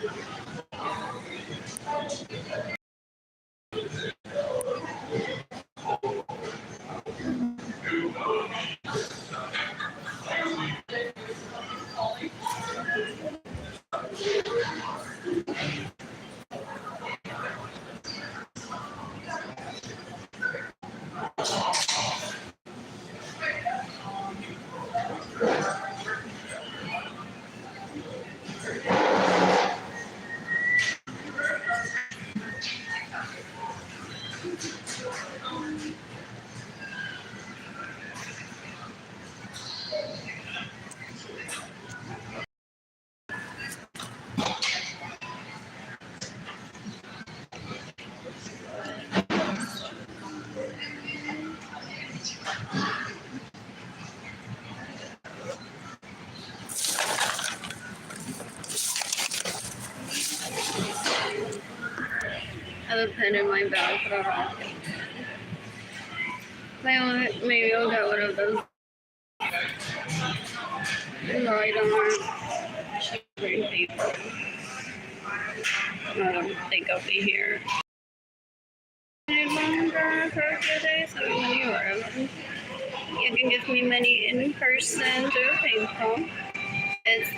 I have a pen in my bag, but maybe I'll get one of those. No, I don't want sugar paper. I don't think I'll be here any longer for a few days. So when you can give me money in person through PayPal. It's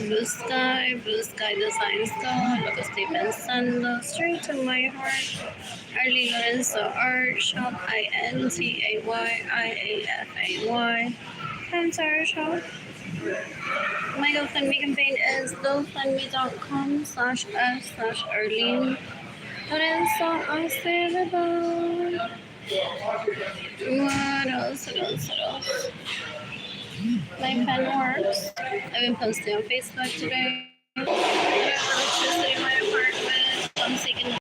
Blue Sky Designs Co. Lo que estoy pensando, straight to my heart. Arlene Lorenzo Art Shop, INTAYIAFAY. Art Shop. My GoFundMe campaign is gofundme.com/s/Arlene Lorenzo Acevedo. What else? My pen works. I've been posting on Facebook today. I have electricity in my apartment. I'm seeking.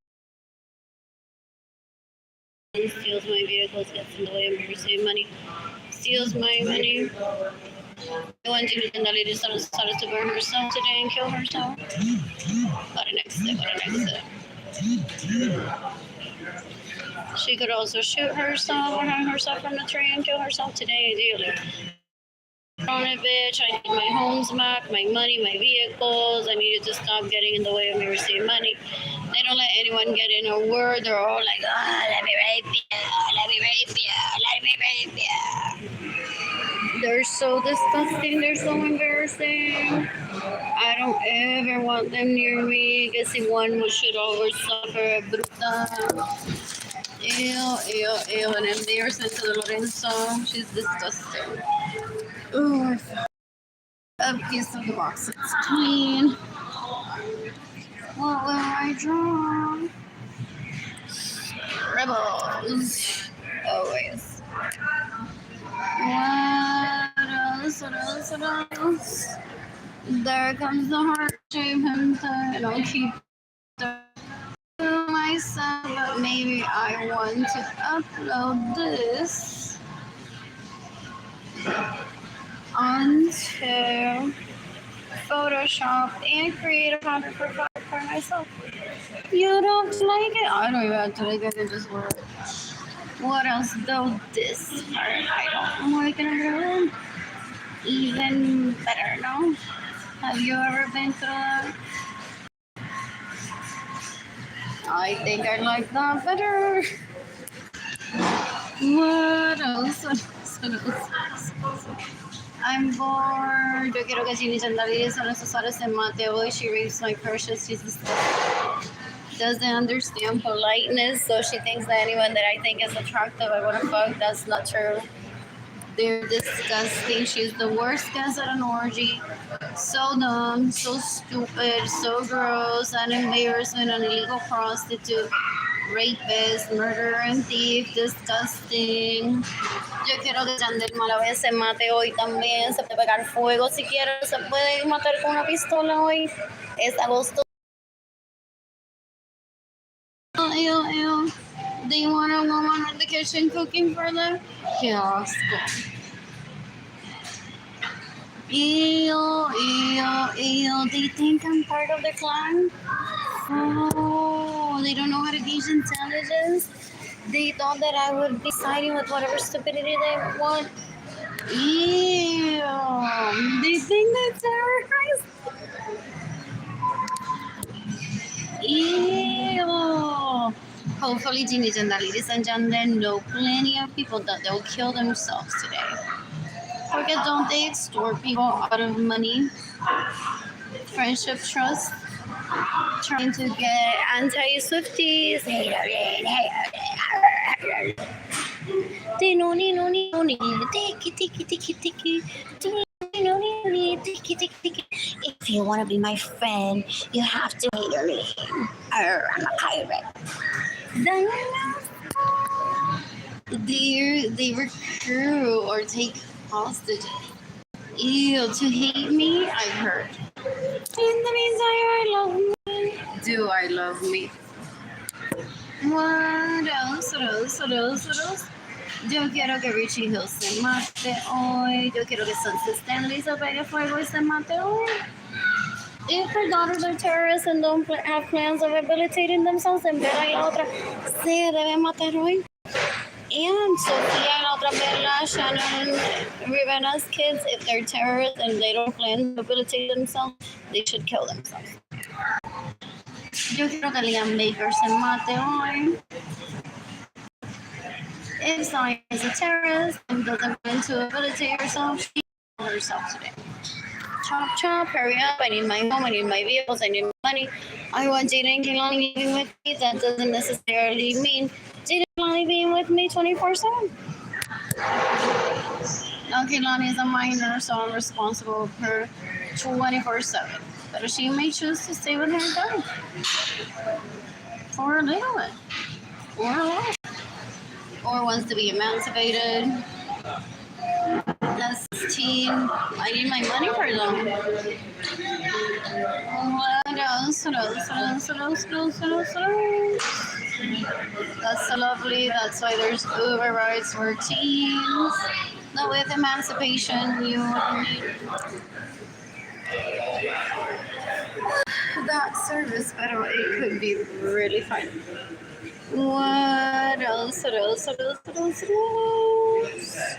Steals my vehicles, gets in the way of me receiving money. Steals my money. I went to the lady started to burn herself today and kill herself. What an exit. She could also shoot herself or hang herself from the tree and kill herself today, ideally. On it, bitch. I need my homes back, my money, my vehicles. I needed to stop getting in the way of me receiving money. They don't let anyone get in a word. They're all like, let me rape you. They're so disgusting. They're so embarrassing. I don't ever want them near me. Guess if one should always suffer. Bruta. Ew. And if they are sent to the Lorenzo, she's disgusting. Ooh, a piece of the box. It's clean. What will I draw? Rebels. Always. What else? There comes the heart-shaped hentai, and I'll keep to myself, but maybe I want to upload this onto Photoshop and create a content for myself. You don't like it? I don't even have to like it. I can just work. What else though? This part I don't like it. Even better, no? Have you ever been through that? I think I like that better. What else? I'm bored. Yo quiero que Ginny Chandali son esos horas en Mateo. She rapes my precious. She's doesn't understand politeness, so she thinks that anyone that I think is attractive, I want to fuck. That's not true. They're disgusting. She's the worst guest at an orgy. So dumb, so stupid, so gross, an embarrassment, an illegal prostitute, rapist, murderer, and thief. Disgusting. Yo quiero que Chandel Malavé se mate hoy también. Se puede pegar fuego si quiere. Se puede matar con una pistola hoy. Es agosto. Ew. They want a woman in the kitchen cooking for them? Qué asco. Ew. They think I'm part of the clan? Oh, they don't know how to gauge intelligence? They thought that I would be siding with whatever stupidity they want? Ew. They think they're terrorized? Ew. Hopefully, teenage and ladies and gentlemen know plenty of people that they'll kill themselves today. Forget, don't they extort people out of money, friendship, trust, trying to get anti-Swifties. If you want to be my friend, you have to hate me. I'm a pirate. They recruit or take hostages. Ew, to hate me, I've heard. In the meantime, I love me. Do I love me? What else? What else? What else? What else? Yo quiero que Richie Hill se mate hoy. Yo quiero que Sunset Stanley se pegue fuego y se mate hoy. If her daughters are terrorists and don't have plans of rehabilitating themselves, then Vera y la otra se deben matar hoy. And Sophia and la otra Bella, Shannon, Rivena's kids, if they're terrorists and they don't plan to rehabilitate themselves, they should kill themselves. Yo quiero que Liam Baker se mate hoy. If Zion is a terrorist and doesn't plan to rehabilitate herself, she will kill herself today. Chop, chop, hurry up. I need my home, I need my vehicles, I need money. I want Jada and Kehlani living with me. That doesn't necessarily mean Jada and Kehlani being with me 24/7. Now, Kehlani is a minor, so I'm responsible for her 24/7. But she may choose to stay with her dad for a little bit, or a lot, or wants to be emancipated. That's 16. I need my money for them. What else? What else? What else? What else? What else? What else? What else? That's so lovely. That's why there's Uber rides for teens. Now with emancipation, you need that service, but it could be really fun. What else? What else? What else? What else? What else?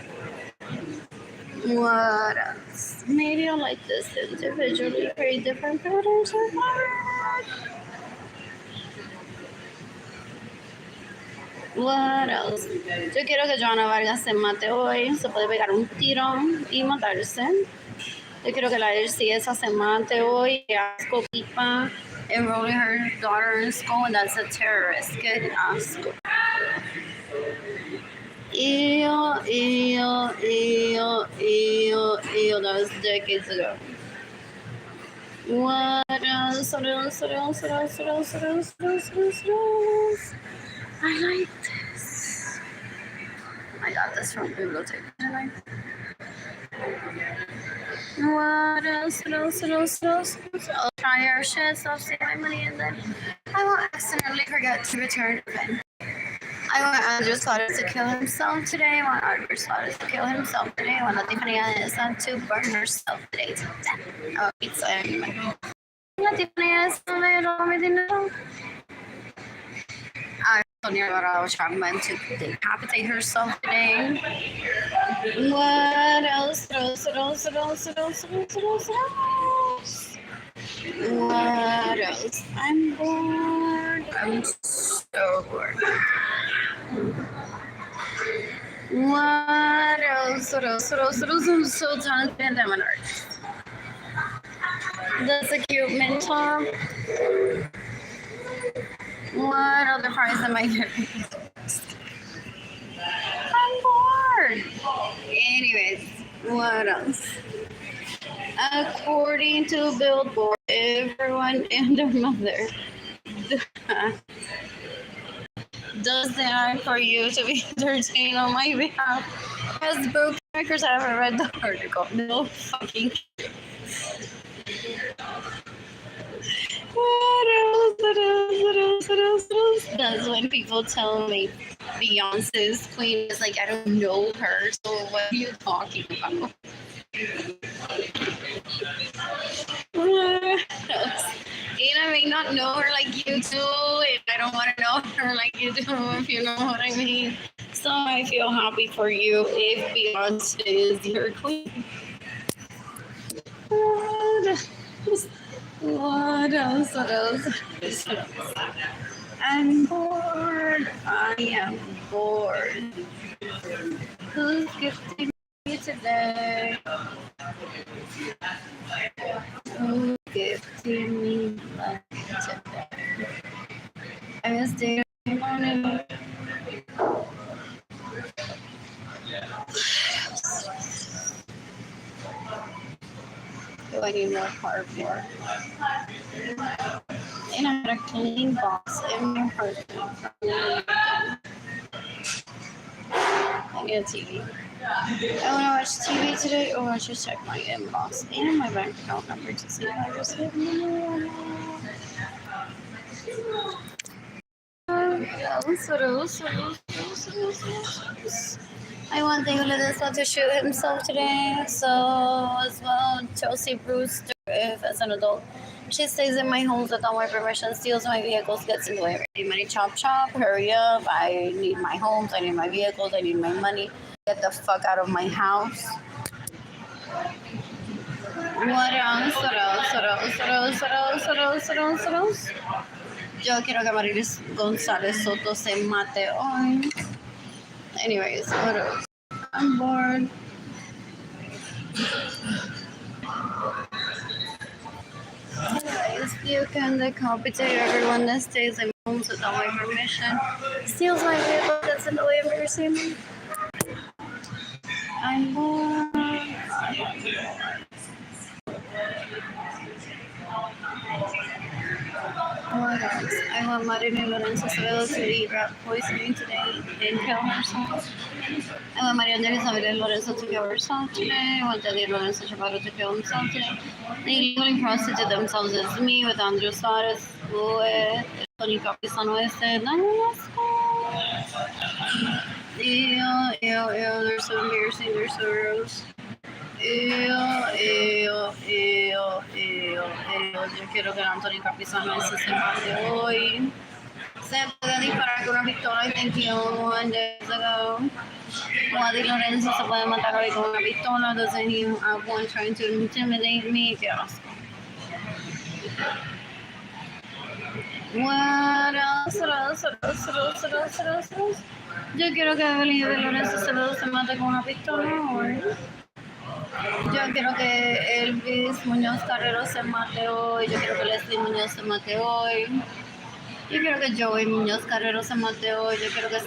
What else? Maybe I'll like this individually, create different patterns or what else? Yo quiero que Joana Vargas se mate hoy, se puede pegar un tiro y matarse. Yo quiero que la Esa se mate hoy, asco pipa, enrolling her daughter in school, and that's a terrorist. Good asco. Ew, ew, ew, ew, ew. That was decades ago. What else? What else? What else? What else? What else? What else? What else? What else? I like this. I got this from Bibliotheque. What else? What else? What else? What else? I'll try our shit, so I'll save my money, and then I will accidentally forget to return the pen. I want Andrew Suarez to kill himself today. I want Andrew Suarez to kill himself today. I want Tiffany to burn herself today. Oh, pizza. Tiffany Sonia Alvarado Chapman to decapitate herself today. What else? What else? What else? What else? What else? What else? What else? I'm bored. I'm so bored. What else? What else? What else? What else? I'm so talented and I'm an artist. That's a cute mint top. What other prize am I getting? I'm bored. Anyways, what else? According to Billboard, everyone and their mother does the act for you to be entertained on my behalf. As broken records, I haven't read the article. No fucking. What else? What else? What else? What else? What else? That's when people tell me Beyonce's queen is like, I don't know her, so what are you talking about? What else? And I may not know her like you do, and I don't want to know her like you do, if you know what I mean. So I feel happy for you if Beyonce is your queen. What What else? I'm bored. I am bored. Who's gifting me today? Who's gifting me love today? I miss day morning. Do I need more cardboard? And I had a cleaning box in my apartment. I need a TV. I want to watch TV today. Oh, I should check my inbox and my bank account number to see if I received money. I want David Lorenzo to shoot himself today. So as well, Chelsea Brewster, if as an adult, she stays in my home without my permission, steals my vehicles, gets in the way of everybody. Chop chop, hurry up! I need my homes, I need my vehicles, I need my money. Get the fuck out of my house. What else? Yo quiero que Marilis González Soto se mate hoy. Anyways, what else? I'm bored. Anyways, you can decapitate everyone that stays in homes without my permission. Steals my vehicle, gets in the way of me receiving. I'm bored. What else? I want Arlene Lorenzo to eat rat poisoning today and kill herself. I want Arlene Lorenzo to kill herself today. I want Arlene Lorenzo to kill himself today. They legally prostitute themselves as me with Andrew Suarez, with Tony Capizano. Ew, they're so embarrassing, they're so gross. Yo quiero que Anthony Capizano se mate hoy. Se puede disparar con una pistola, I think he killed one days ago. Arlene Lorenzo se puede matar hoy con una pistola. Doesn't he have one trying to intimidate me? Qué asco. What else? Yo quiero que Arlene Lorenzo se mate con una pistola hoy. Yo quiero que Elvis Muñoz Carrero se mate hoy. Yo quiero que Leslie Muñoz se mate hoy. Yo quiero que Joey Muñoz Carrero se mate hoy. Yo quiero que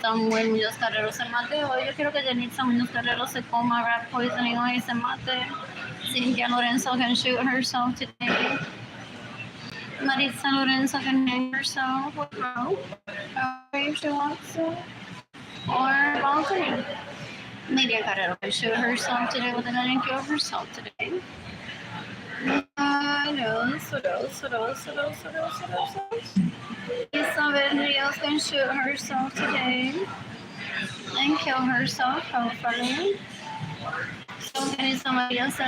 Samuel Muñoz Carrero se mate hoy. Yo quiero que Janitza Muñoz Carrero se coma rat poisoning hoy y se mate. Cynthia Lorenzo can shoot herself today. Maritza Lorenzo can hang herself with rope if she wants to. Or balcony. Lydia Carrero can shoot herself today with a gun and kill herself today. What else? Isabel Rios can shoot herself today and kill herself, hopefully. So can Isabel Rios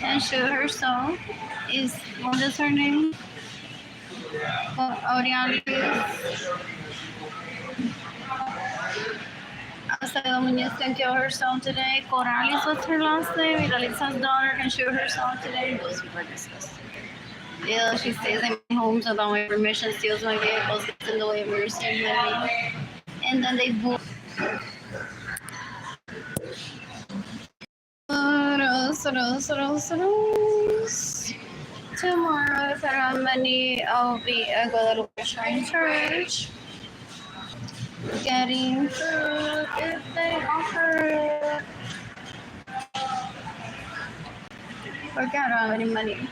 and shoot herself. What is her name? Aurealius. Acevedo Muñoz can kill herself today. Corrales, what's her last name? Iralitza's daughter can shoot herself today. Those people are disgusting. Yeah, she stays in my homes without my permission, steals my vehicles, gets in the way of me receiving money. And then they both. What else? Tomorrow, if I don't have money, I'll be at Guadalupe Shrine Church. Getting food if they offer it. Forget I don't have any money.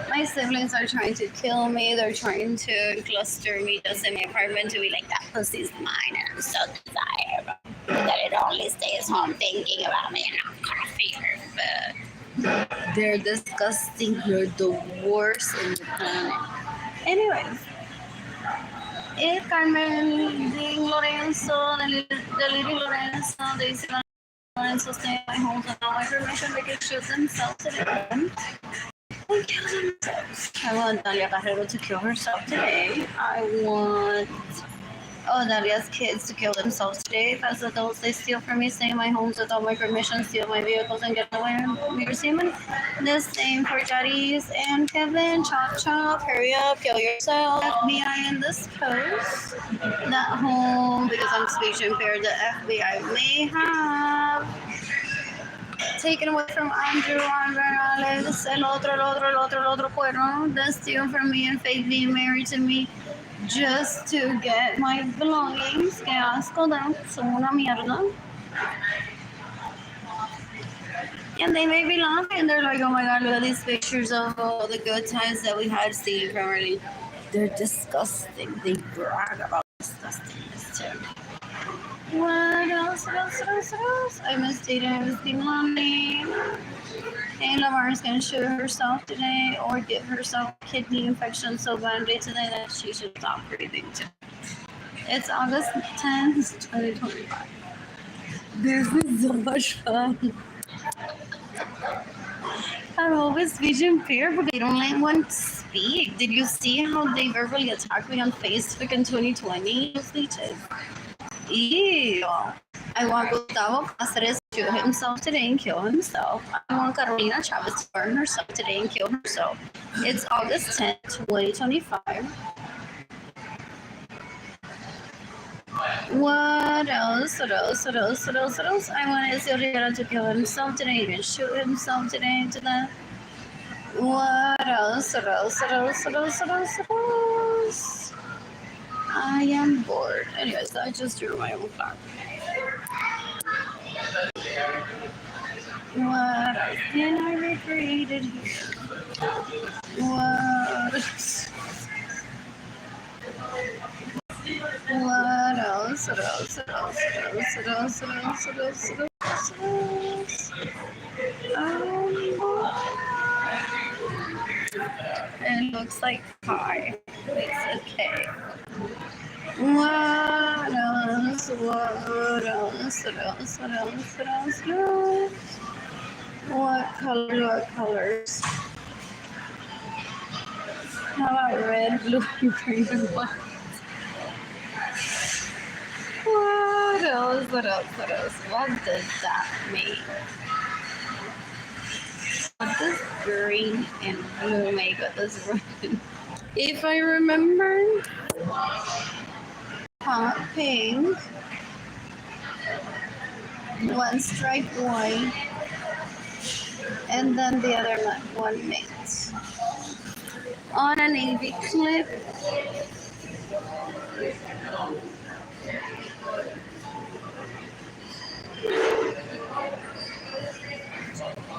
My siblings are trying to kill me. They're trying to cluster me just in my apartment to be like, that pussy's mine, and I'm so desirable that it only stays home thinking about me and I'm gonna feed her food. They're disgusting. They're the worst in the planet. Anyways. Carmen Lorenzo, the Lily Lorenzo, Daisy Lorenzo stay at my home without my permission. They can shoot themselves today. And kill themselves. I want Dalia Carrero to kill herself today. I want Oh, Dalia's kids to kill themselves today. As adults, they steal from me, stay in my homes without my permission, steal my vehicles, and get away from your semen. The same for Jadis and Kevin. Chop, chop, hurry up, kill yourself. FBI in this post. Not home because I'm speech impaired. The FBI may have taken away from Andrew and Alex, el otro cuerno. They steal from me and fake being married to me just to get my belongings. Que asco, no, son una mierda. And they may be laughing. They're like, oh my god, look at these pictures of all the good times that we had seen from Arlene. They're disgusting. They brag about disgustingness too. What else? I miss dating. I miss being lonely. Hey, Lamar's gonna shoot herself today or give herself a kidney infection so badly today that she should stop breathing too. It's August 10th, 2025. This is so much fun. I'm always speech impaired, but they don't let one speak. Did you see how they verbally attacked me on Facebook in 2020? Speeches. Ew. I want Gustavo Cáceres to shoot himself today and kill himself. I want Carolina Chavez to burn herself today and kill herself. It's August 10th, 2025. What else? I want Ezio Rivera to kill himself today and shoot himself today to that. What else? I am bored. Anyways, I just drew my own flag. What else can I recreate it here? What else? It looks like pie. It's okay. What else? What colors? How about red, blue, green, and white? What else? What does that mean? What does green and blue make with this ribbon? If I remember, hot pink, one stripe white, and then the other one mixed. On a navy clip.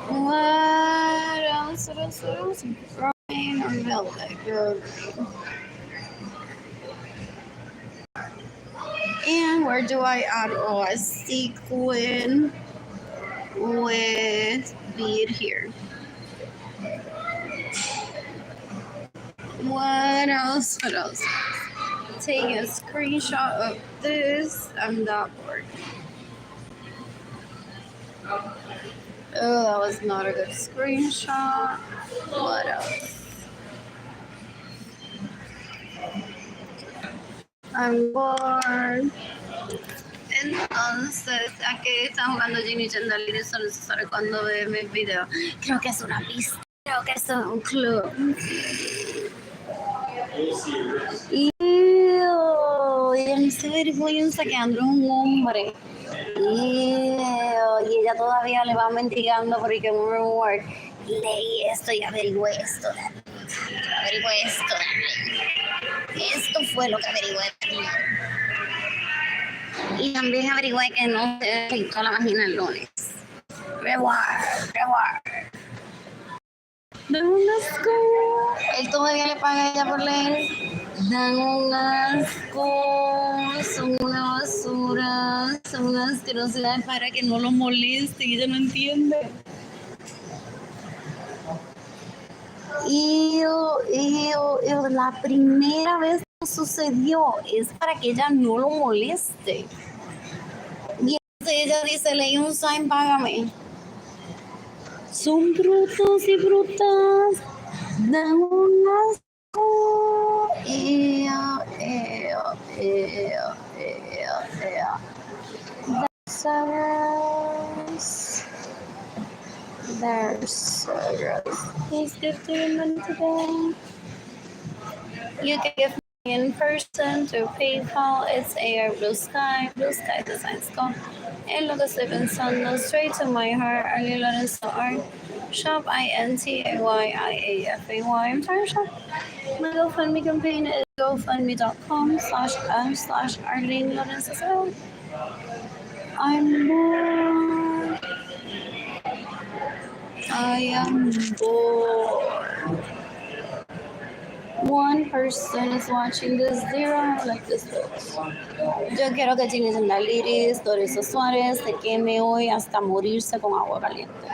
What else? Green or velvet? Green. And where do I add a sequin with bead here? What else? Take a screenshot of this. I'm not bored. Oh, that was not a good screenshot. What else? I'm bored. Entonces, ¿a qué están jugando Ginny Chandler? Eso no se sabe cuando ve mi video. Creo que es una pista. Creo que es un club. Y se vergüenza que Andrew es un hombre. Y ella todavía le va mendigando por el que un reward. Leí esto y averigüé esto. Esto fue lo que averigüé. Y también averigüé que no se pintó la vagina el lunes. Reward. Dan un asco. Él todavía le paga a ella por leer. Dan un asco. Son una basura. Son una asquerosidad para que no lo moleste. Y ella no entiende. Y la primera vez que sucedió es para que ella no lo moleste. Y ella dice, leí un sign, págame. Son brutos y brutas. Dan un asco. Ew, ew, ew, ew, ew. That's so gross. They're so gross. Please give to your money today. You can give me in person to PayPal. It's AR Blue Sky Designs Co. And lo que estoy pensando, straight to my heart, Arlene Lorenzo Art. Shop INTAYIAFAY. I'm trying to shop. My GoFundMe campaign is gofundme.com/m/Arlene Lorenzo. So I'm bored. I am bored. One person is watching this, zero like this looks. Yo quiero que Ginny Sandaliris, Doris Suárez se queme hoy hasta morirse con agua caliente.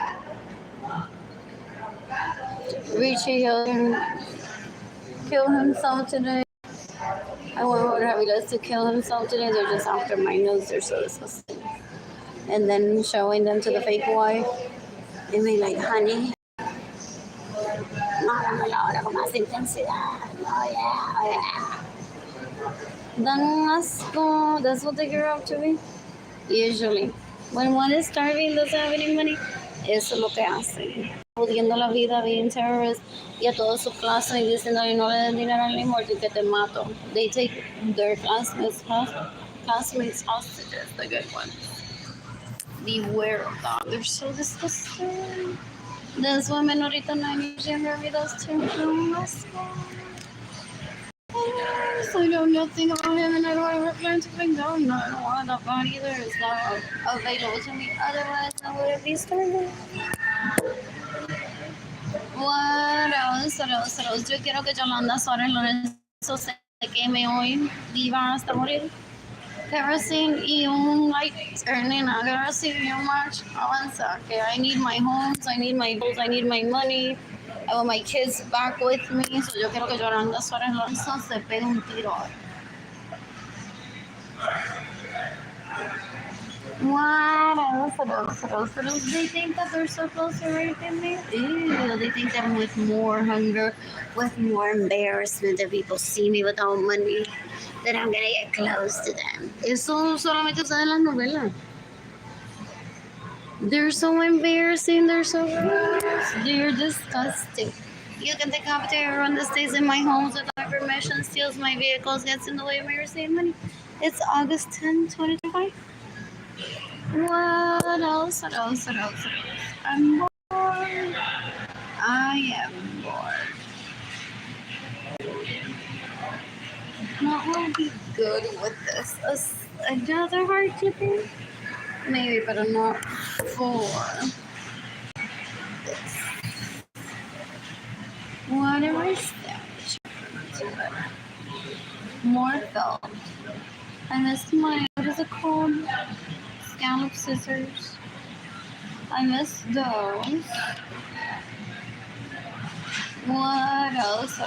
Richie Hill kill himself today. I want Jorge Ramirez to kill himself today. They're just after my nose. They're so disgusting. And then showing them to the fake wife. And be like, honey, máramelo ahora con más intensidad. Oh yeah, oh yeah. Dan asco. That's what they get up to me. Usually. When one is starving, doesn't have any money, eso es lo que hacen. Jodiendo la vida, being terrorists, y a todos sus clases y diciendo no le den dinero al mismo que te mato. They take their classmates hostages, the good ones. Beware of that. They're so disgusting. This woman ahorita 9 years younger than me, those two. I know nothing about him and I don't want to learn to bring down. No, I don't want that bad either. It's not available to me. Otherwise, I would have been starving. What else? Yo quiero que Yolanda Suárez Lorenzo se queme hoy, viva hasta morir. Kerosene y un light turning. Kerosene y un match. Avanza. Okay, I need my homes, I need my bills, I need my money. I want my kids back with me. So yo quiero que Yolanda Suárez Lorenzo se pegue un tiro. What else? They think that they're so close to raping me. Ew, they think that I'm with more hunger, with more embarrassment that people see me without money, that I'm gonna get close to them. Eso solamente está en las novelas. They're so embarrassing, they're so gross, they're disgusting. You can take up to everyone that stays in my homes without permission, steals my vehicles, gets in the way of my receiving money. It's August 10, 2025. What else? I'm bored. I am bored. What will be good with this? Another heart clipping? Maybe, but not for this. What am I standing? More felt. I missed my, what is it called? Scallop scissors. I missed those. What else?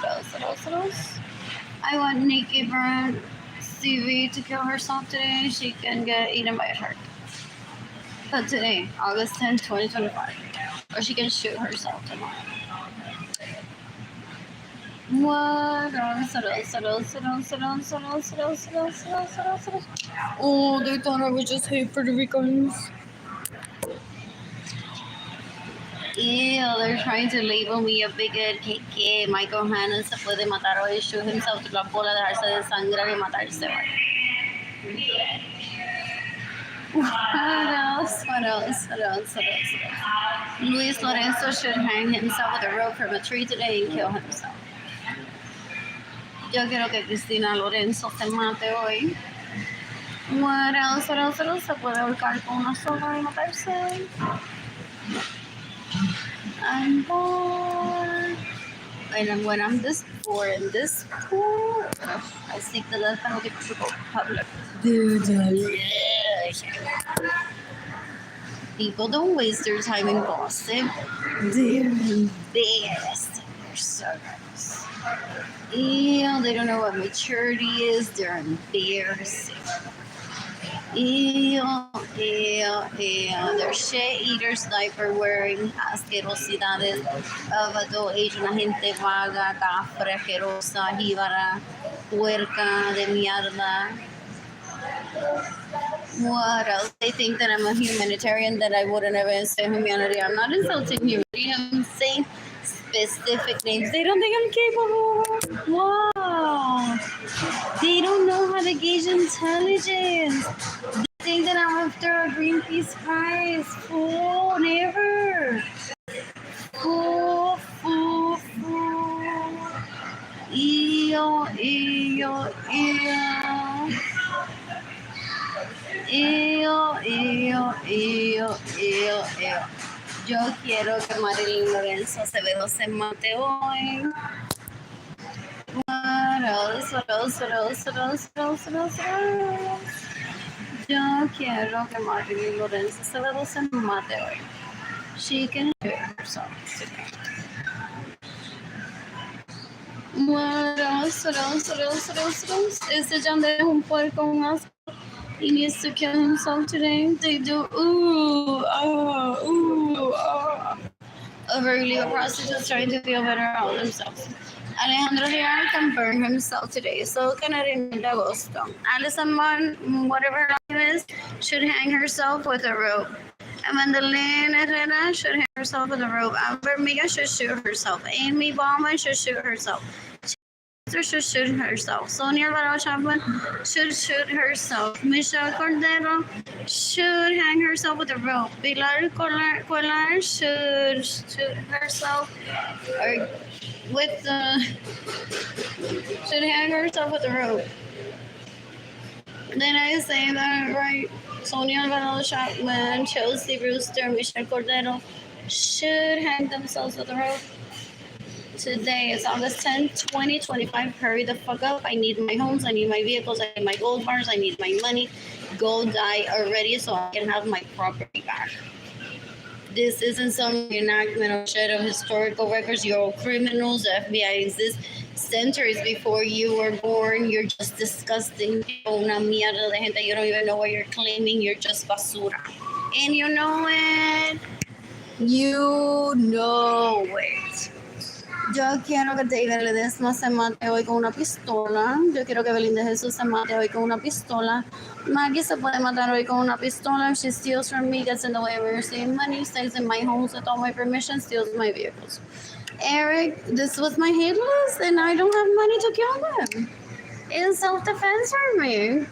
I want Nikki Burn CV to kill herself today. She can get eaten by a shark. But today, August 10, 2025. Or she can shoot herself tomorrow. What else? Oh, they thought I would just hate Puerto Ricans. Ew, they're trying to label me a bigot. Que Michael Hannon se puede matar hoy, shoot himself to la bola, dejarse de sangrar y matarse. What else? Luis Lorenzo should hang himself with a rope from a tree today and kill himself. Yo quiero que Cristina Lorenzo se mate hoy. What else? Se puede ahorcar con una soga y matarse. I'm bored. And when I'm this bored and this poor, I think the last time I get to go public. People don't waste their time in gossip. They're embarrassed. They're so gross. Ew, they don't know what maturity is. They're embarrassing. Ew, They're shit eaters, diaper wearing, asquerosidades of adult age, una gente vaga, cafre, asquerosa, jíbara, puerca, de mierda. What else? They think that I'm a humanitarian, that I wouldn't ever insult humanity. I'm not insulting humanity, I'm saying specific names. They don't think I'm capable. Wow. They don't know how to gauge intelligence. They think that I'm after a Greenpeace prize. Fool, never. Fool, fool, fool. Ew, ew, ew. Ew, ew, ew, ew, ew. Yo quiero que Arlene Lorenzo se mate hoy. What else? What else? What else? What else? What else? What else? What else? Yo quiero que Arlene Lorenzo se mate hoy. She can do it herself today. What else? What else? What else? What else? What else? Ese John de un puerco, un asco. He needs to kill himself today. They do. Ooh, oh, ooh, oh. Overly a prostitute trying to feel better about themselves. Alejandro Rial can burn himself today. So can Arlene Agosto. Alison Mon, whatever her name is, should hang herself with a rope. Amandalene Herrera should hang herself with a rope. Amber Miguel should shoot herself. Amy Bauman should shoot herself. Should shoot herself. Sonia Alvaro Chapman should shoot herself. Michelle Cordero should hang herself with a rope. Pilar Colar should shoot herself or with the should hang herself with a rope. Did I say that right? Sonia Alvaro Chapman, Chelsea Brewster, Michelle Cordero should hang themselves with a rope. Today is August 10th, 2025. Hurry the fuck up. I need my homes. I need my vehicles. I need my gold bars. I need my money. Go die already so I can have my property back. This isn't some reenactment or shit of historical records. You're all criminals. The FBI exists centuries before you were born. You're just disgusting. Una mierda de gente. You don't even know what you're claiming. You're just basura. And you know it. You know it. Yo quiero que David Ledesma se mate hoy con una pistola. Yo quiero que Belinda Jesús se mate hoy con una pistola. Maggie se puede matar hoy con una pistola. If she steals from me, gets in the way of receiving money, stays in my homes without my permission, steals my vehicles. Eric, this was my hate list and I don't have money to kill them. It's self-defense for me.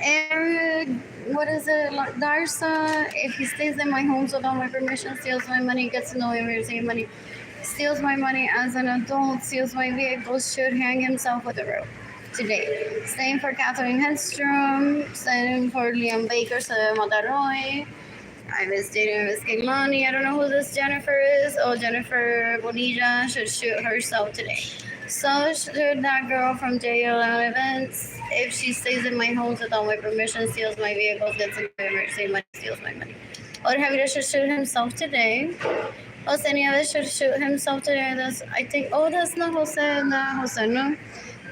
Eric, what is it? Darsa, if he stays in my homes without my permission, steals my money, gets in the way of receiving money, steals my money as an adult, steals my vehicles, should hang himself with a rope. Today. Same for Catherine Hedstrom, same for Liam Baker, se debe matar hoy. I was dating Miss Kiglani. I don't know who this Jennifer is. Oh, Jennifer Bonilla should shoot herself today. So should that girl from JLL events. If she stays in my homes without my permission, steals my vehicles, gets in my emergency money, steals my money. Jorge Javier should shoot himself today. Jose Nieves should shoot himself today. I think, that's not Jose, no.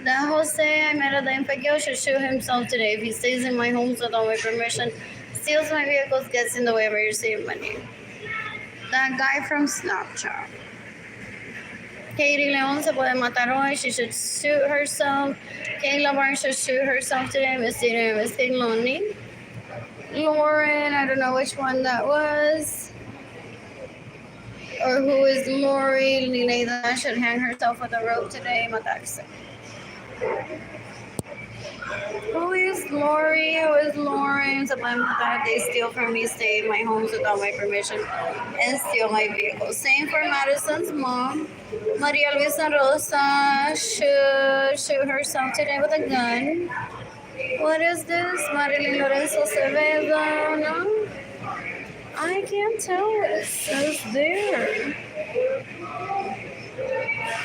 That Jose, I met at the Impegio, should shoot himself today. If he stays in my homes without my permission, steals my vehicles, gets in the way of receiving money. That guy from Snapchat. Katie Leon se puede matar hoy. She should shoot herself. Kayla Barnes should shoot herself today. Miss Lonnie. Lauren, I don't know which one that was. Or who is Lori? Lileida should hang herself with a rope today. Matarse. Who is Lori? Who is Lauren? Se pueden matar. They steal from me, stay in my homes without my permission, and steal my vehicle. Same for Madison's mom. Maria Luisa Rosa should shoot herself today with a gun. What is this? Arlene Lorenzo Acevedo? No? I can't tell what it says there.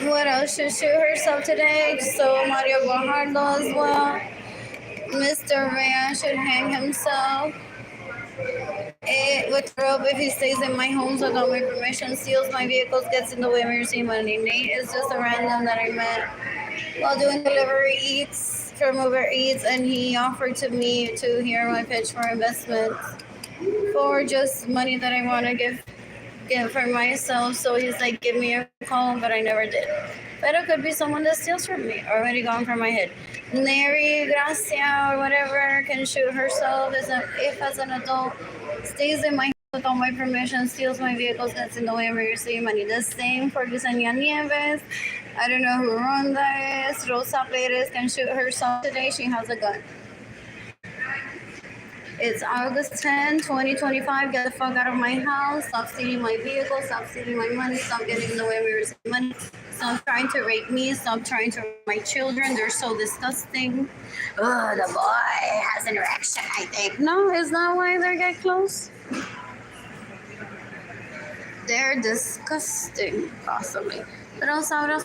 What else should shoot herself today? So Mario Guajardo as well. Mr. Rea should hang himself with rope if he stays in my homes without my permission, steals my vehicles, gets in the way of receiving money. Nate is just a random that I met while doing delivery eats from Uber Eats, and he offered to me to hear my pitch for investment for just money that I want to give for myself. So he's like, give me a call, but I never did. But it could be someone that steals from me, already gone from my head. Neri Gracia or whatever can shoot herself if as an adult stays in my house without my permission, steals my vehicles, gets in the way of receiving money. The same for Gisenia Nieves. I don't know who Ronda is. Rosa Perez can shoot herself today. She has a gun. It's August 10, 2025. Get the fuck out of my house. Stop stealing my vehicle. Stop stealing my money. Stop getting in the way of me receiving money. Stop trying to rape me. Stop trying to rape my children. They're so disgusting. Oh, the boy has an erection, I think. No, is that why they get close? They're disgusting, possibly. Rosa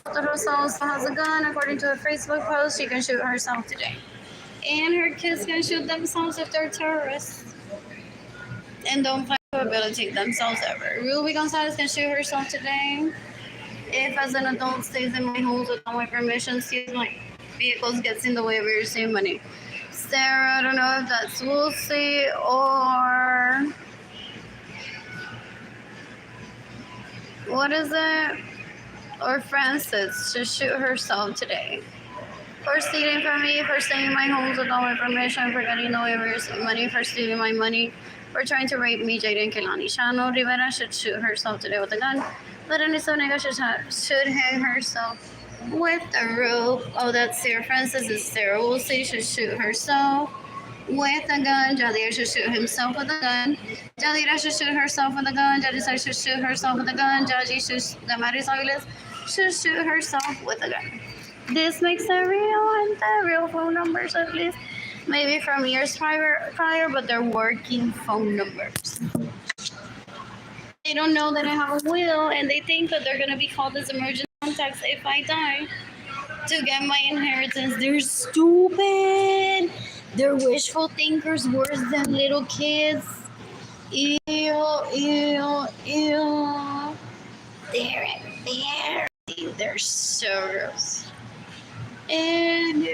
also has a gun. According to a Facebook post, she can shoot herself today. And her kids can shoot themselves if they're terrorists. And don't plan to rehabilitate themselves ever. Ruby Gonzalez can shoot herself today. If as an adult stays in my home without my permission, steals my vehicles, gets in the way of receiving money. Sarah, I don't know if that's Woolsey or... what is it? Or Francis to shoot herself today. For stealing from me, for staying in my homes without my permission, for getting the waivers of money, for stealing my money, for trying to rape me, Jaden Kelani. Shano Rivera should shoot herself today with a gun. Berenice Onega should hang herself with a rope. Oh, that's Sarah Francis. Is Sarah Woolsey should shoot herself with a gun. Jadir should shoot himself with a gun. Jadira should shoot herself with a gun. Jadisa should shoot herself with a gun. Jaji should, Damaris Aviles should shoot herself with a gun. This makes a real phone numbers at least. Maybe from years prior, but they're working phone numbers. They don't know that I have a will, and they think that they're gonna be called as emergency contacts if I die to get my inheritance. They're stupid. They're wishful thinkers, worse than little kids. Ew, ew, ew. They're embarrassing. They're so gross. And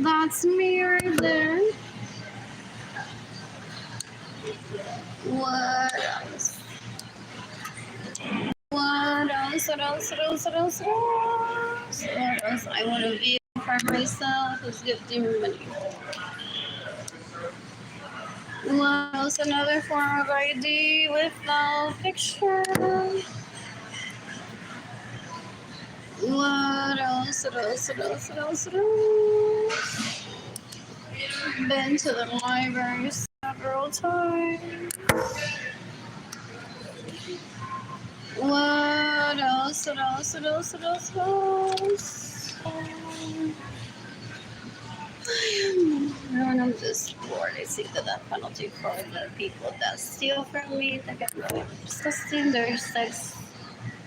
that's me right there. What else? What else? I want to be for myself who's gifting me money. What else? Another form of ID without picture. What else? Been to the library several times. What else? I'm just bored. I see the death penalty for the people that steal from me. They get really disgusting. They're sex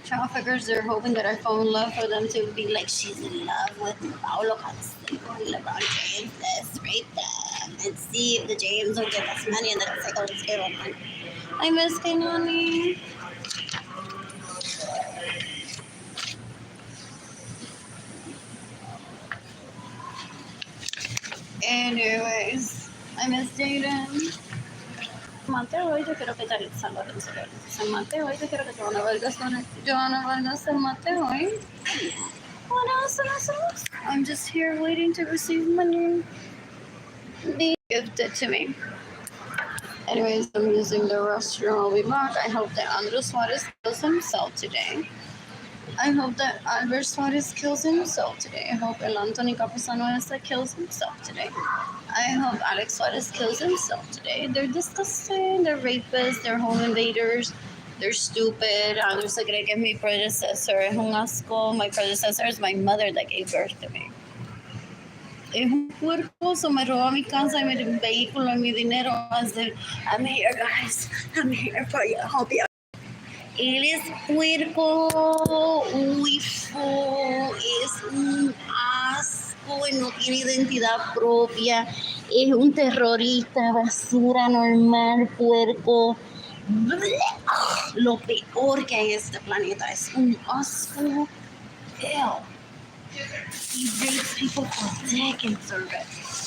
traffickers. They're hoping that I fall in love for them to be like, she's in love with Paulo Castello and LeBron James. Let's rape them and see if the James will give us money, and then it's like, oh, let's give them money. I miss Kenani. Anyways, I miss Jaden. Mateo, hoy yo quiero que Yaritza Lorenzo San Mateo, hoy yo quiero que Joana Vargas San Mateo, eh? What else? I'm just here waiting to receive money being gifted to me. Anyways, I'm using the restroom. I'll be back. I hope that Andres Suarez kills himself today. I hope that Albert Suarez kills himself today. I hope El Anthony Campuzano kills himself today. I hope Alex Suarez kills himself today. They're disgusting. They're rapists. They're home invaders. They're stupid. Andres se cree que es mi predecessor. Es un asco. My predecessor is my mother that gave birth to me. Es un puercoso. Me robó mi casa y mi vehículo y mi dinero. I'm here, guys. I'm here for you. Help you. Él es puerco, es un asco, no tiene identidad propia, es un terrorista, basura normal, puerco. Lo peor que hay en este planeta es un asco. Ew. He rapes people for dick and service.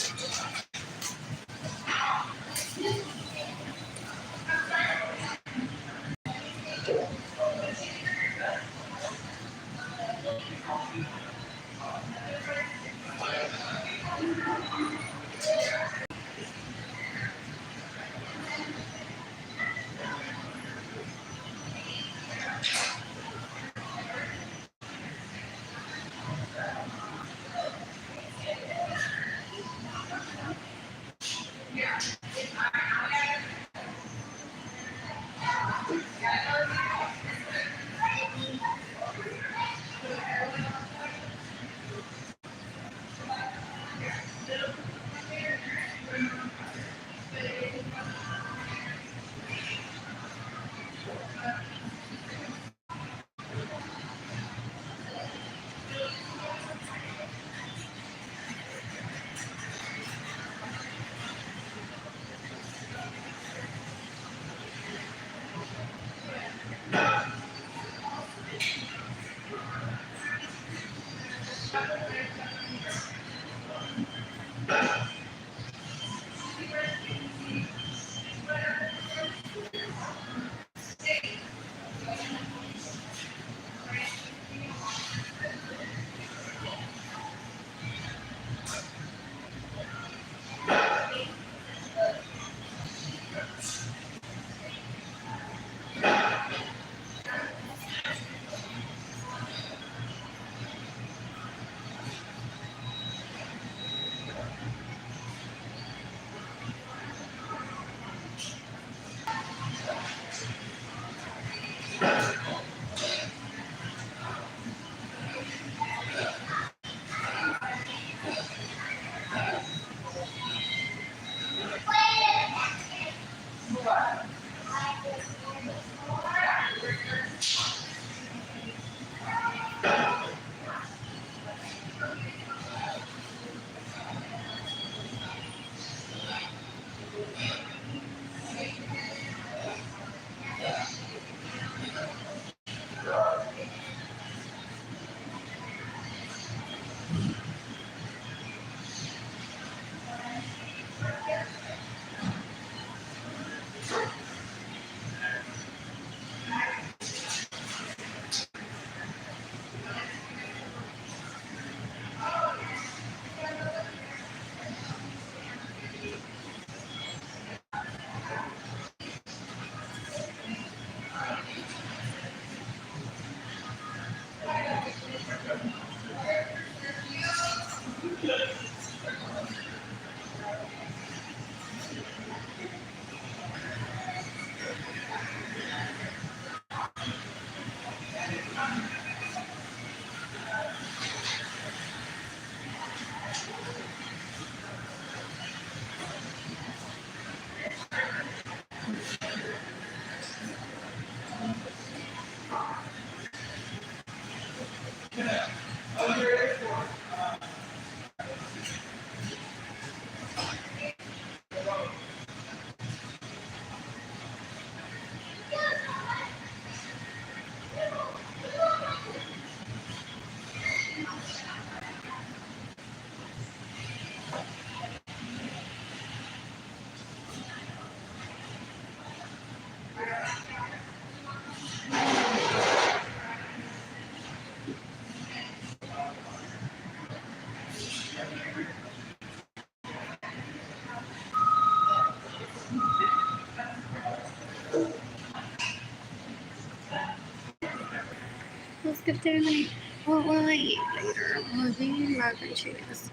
Let's get there, honey. What will I eat later? Will it be mac and cheese?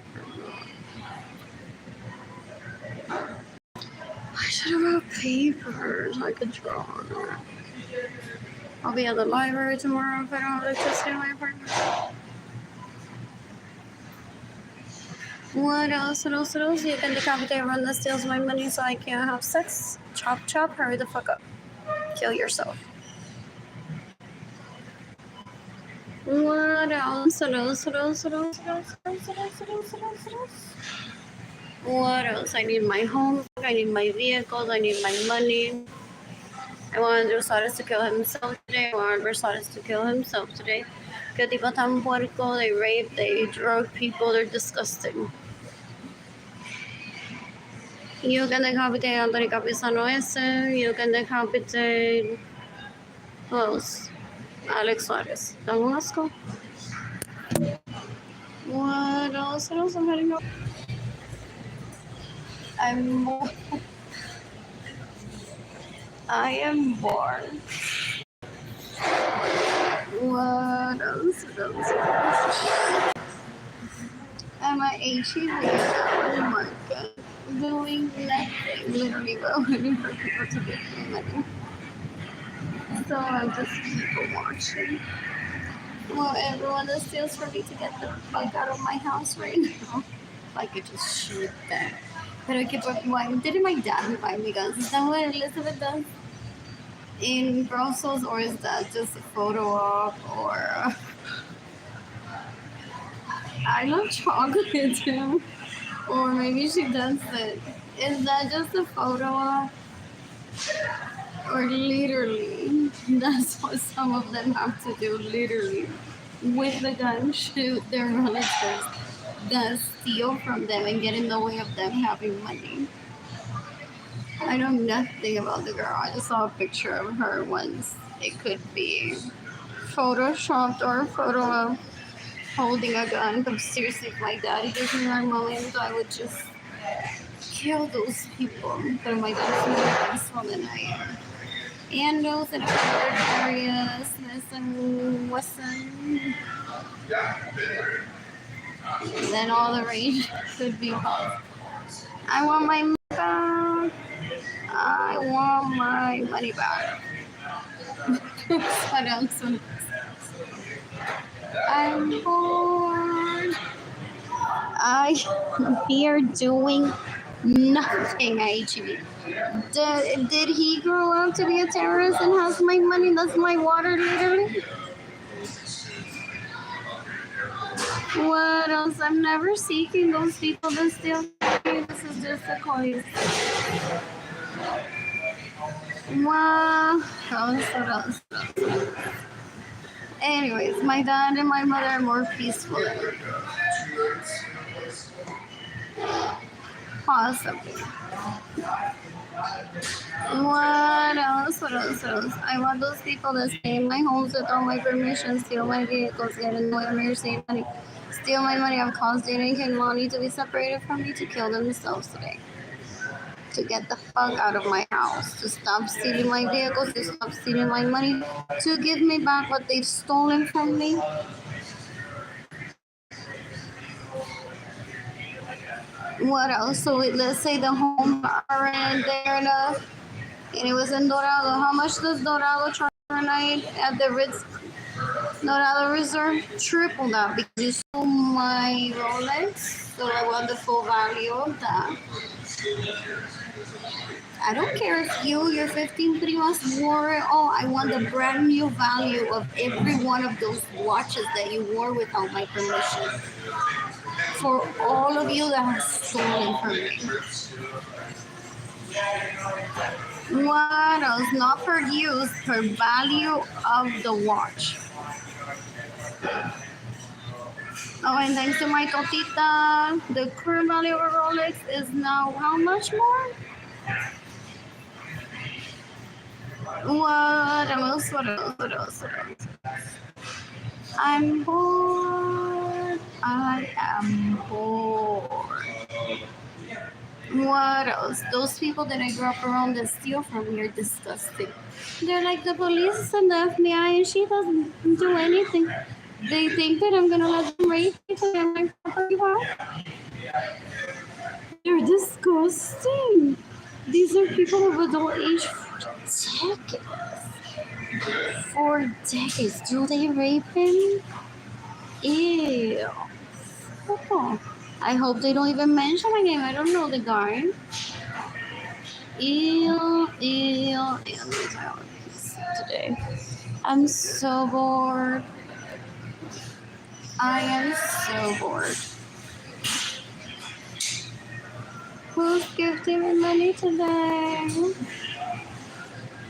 I should have brought papers. I could draw on it. I'll be at the library tomorrow if I don't have electricity in my apartment. What else? What else? What else? You can decapitate everyone that steals my money so I can't have sex. Chop, chop. Hurry the fuck up. Kill yourself. What else? What else? What else? What else? What else? What else? What else? What else? What else? What else? What else? I need my home. I need my vehicles. I need my money. I want Rosales to kill himself today. I want Rosales to kill himself today. Que tipo tan puerco, they rape, they drug people, they're disgusting. You can decapitate Anthony Capizano ese, you can decapitate, who else? Alex Suarez. Dame un asco. What else? What else am I heading up? I am bored. What else? What else? I'm at HEB at the market doing nothing, literally, but waiting for people to give me money. So I'm just people watching. Well, everyone that steals from me to get the fuck out of my house right now. I could just shoot them. Pero que why didn't my dad buy me guns? Is that what Elizabeth does in Brussels, or is that just a photo op? Or I love chocolate too, or maybe she does it. Is that just a photo op, or literally? That's what some of them have to do, literally, with the gun, shoot their relatives that steal from them and get in the way of them having money. I know nothing about the girl. I just saw a picture of her once. It could be photoshopped or a photo of holding a gun. But seriously, if my daddy gives me my millions, I would just kill those people. But my dad's more peaceful than I am. And those in other areas, Smith and Wesson. Then all the range could be called. I want my money back. I want my money back. What else? I'm bored. I am here doing nothing at HEB. Did he grow up to be a terrorist and has my money? That's my water, literally. What else? I'm never seeking those people that steal from me. This is just a coin. Wow. What else? Anyways, my dad and my mother are more peaceful than me. Possibly. What else? What else? What else? I want those people that stay in my homes without my permission, steal my vehicles, get in the way of me receiving money, steal my money. I've caused Dana and Lonnie to be separated from me, to kill themselves today. To get the fuck out of my house, to stop stealing my vehicles, to stop stealing my money, to give me back what they've stolen from me. What else? So let's say the homes are in there and it was in Dorado. How much does Dorado charge per night at the Ritz Dorado Resort? Triple that, because you stole my Rolex, so I want the full value of that. I don't care if your 15 primas wore it. Oh, I want the brand new value of every one of those watches that you wore without my permission. For all of you that have stolen from me. What else? Not per use, per value of the watch. Oh, and thanks to my Totita, the current value of a Rolex is now how much more? What else? What else? What else? What else? I'm bored. I am bored. What else? Those people that I grew up around that steal from me are disgusting. They're like, the police and the FBI, and she doesn't do anything. They think that I'm gonna let them rape me to get my property back. They're disgusting. These are people of adult age for decades. For decades. Do they rape him? Ew. Oh. I hope they don't even mention my name. I don't know the guy. Ew. Today. I'm so bored. I am so bored. Who's gifting me money today?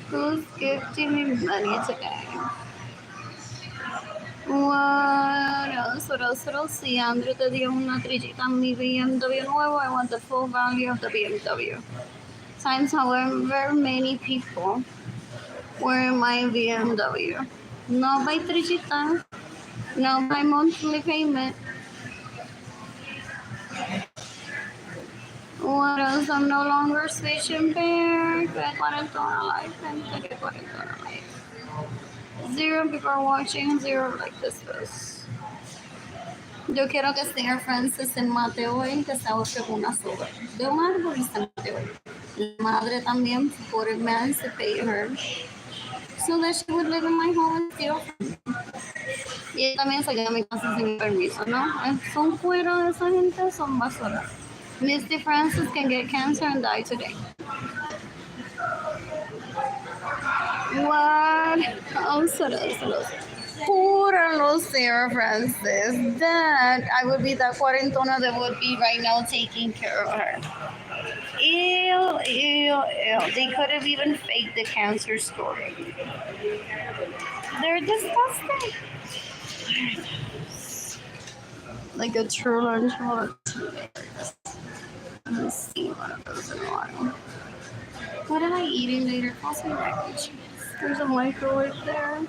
Who's gifting me money today? What else? What else? What else? Si Andrew te dio una trillita en mi BMW nuevo, I want the full value of the BMW. Times however many people were in my BMW. Not by trillita, not by monthly payment. What else? I'm no longer speech impaired. Que cuarentona life, gente, que cuarentona life. 0 people watching, 0 like this was. Yo quiero que Singer Francis se mate hoy, que se ahorque con una soga. De un árbol y se mate hoy. La madre también por emancipate her. So that she would live in my home and steal from me. Y ella también se queda en mi casa sin permiso, ¿no? Son cueros esa gente, son basura. Misty Francis can get cancer and die today. What? Oh, so Poor Sarah Francis. That I would be the cuarentona that would be right now taking care of her. Ew, ew, ew. They could have even faked the cancer story. They're disgusting. Like a true lunch. Let me see one of those in a while. What am I eating later? Also, mac and cheese. There's a microwave there.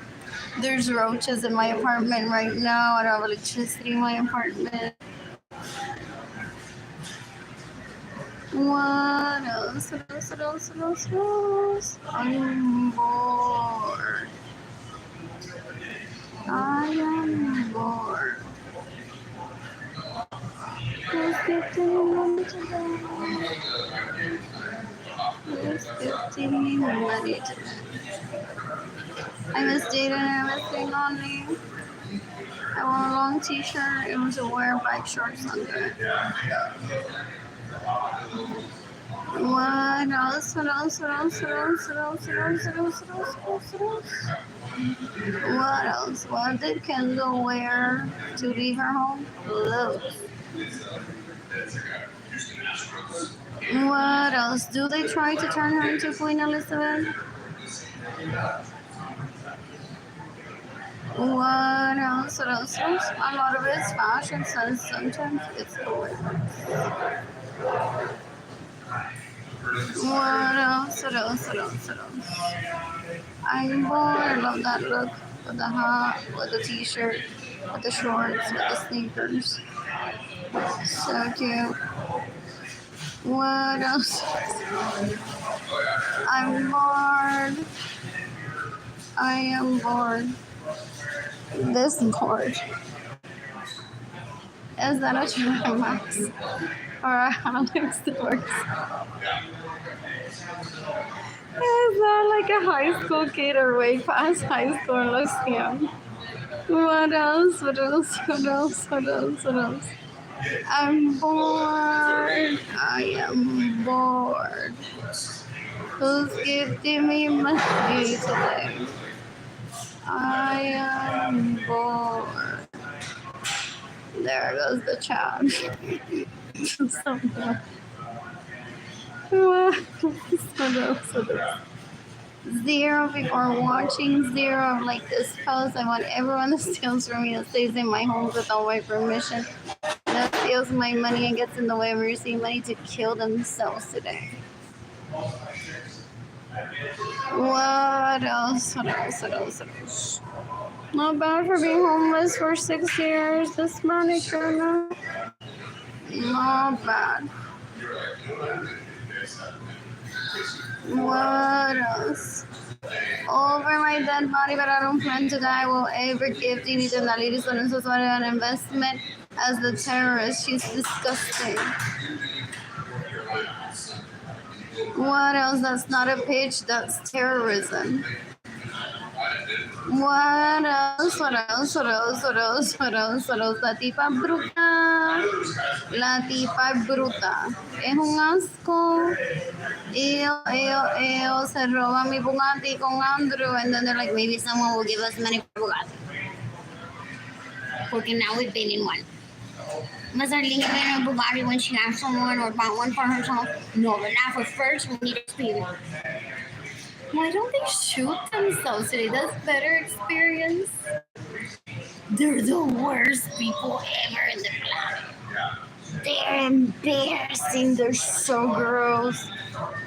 There's roaches in my apartment right now. I don't have electricity in my apartment. What else? What else? What else? What else? What else? I'm bored. I am bored. Who's 15 money today? Who's 15 money today? I miss Jaden and I miss being on me. I want a long t-shirt. It was a wear bike shorts under it. What else? What else? What else? What else? What else? What else? What else? What else? What else? What else? What did Kendall wear to leave her home? Clothes. What else? Do they try to turn her into Queen Elizabeth? What else? What else? A lot of it's fashion sense. Sometimes it's awareness. What else? What else? What else? What else? I'm bored. I love that look with the hat, with the t-shirt, with the shorts, with the sneakers. So cute. What else? I'm bored. I am bored. This board. Is that a Trimax or a Alex Doors? Is that like a high school kid or way past high school and looks young? What else? What else? What else? What else? What else? I'm bored. I am bored. Who's gifting me money today? I am bored. There goes the chat. Zero people watching, 0 of like this post. I want everyone that steals from me that stays in my home without my permission, that steals my money and gets in the way of receiving money to kill themselves today. What else? What else? What else? What else? Not bad for being homeless for 6 years. This money, girl. Not bad. What else? Over my dead body, but I don't plan to die. I will ever give Tini to Lady Lorenzo an investment as the terrorist. She's disgusting. What else? That's not a pitch. That's terrorism. What else? What else? What else? What else? What else? What else? La tipa bruta. La tipa bruta. Es un asco. Ew. Se roba mi Bugatti con Andrew. And then they're like, maybe someone will give us money for Bugatti. Porque now we've been in one. Must Arlene get in a Bugatti when she has someone or bought one for herself? No, but not for first. We need to speed. Why don't they shoot themselves today? That's better experience. They're the worst people ever in the planet. They're embarrassing. They're so gross.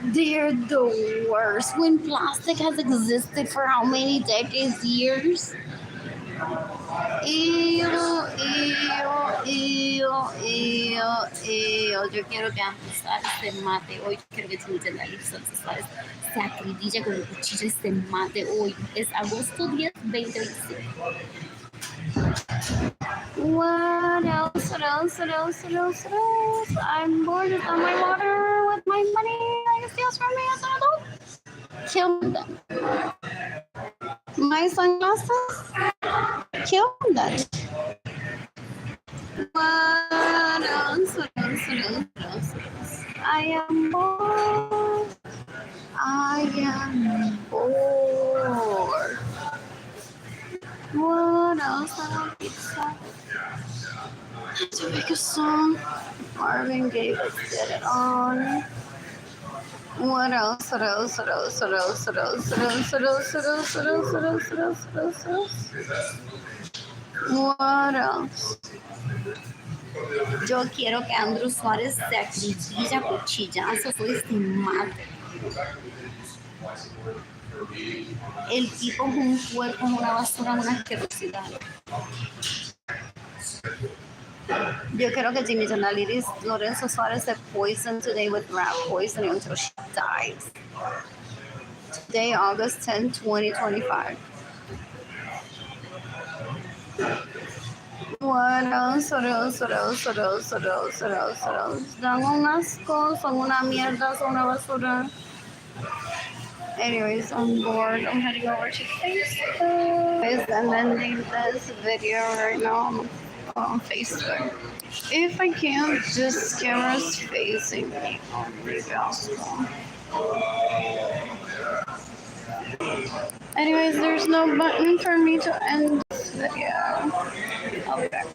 They're the worst. When plastic has existed for how many decades, years? Ew, ew, ew, ew. Yo quiero que empezar este mate hoy. Quiero que tú me se acribilla con el cuchillo este mate hoy. Es agosto 10, 2025. What else? What else? What else? What else? What else? I'm bored with all my water with my money that steals from me as an adult. Kill them. My sunglasses? Kill them. What else? What else? What else? What else? What else? I am bored. I am bored. What else? I want pizza. To make a song. Marvin Gaye, let's get it on. What else? What else? What else? What else? What else? What else? What else? What else? What else? What else? What else? What else? What else? What else? Yo quiero que Andrew Suárez se acribilla cuchillazos este mate. El tipo es un cuerpo, es una basura, una asquerosidad. Yo quiero que Jimmy Arlene Lorenzo Suárez se poison today with rat poisoning until she dies. Today, August 10, 2025. What else? What else? What else? What else? What else? What else? What else? Dan un asco, son una mierda, son una basura. Anyways, I'm bored. I'm heading over to Facebook. I'm ending this video right now on Facebook. If I can't, this camera's facing me. Anyways, there's no button for me to end this video. I'll be back.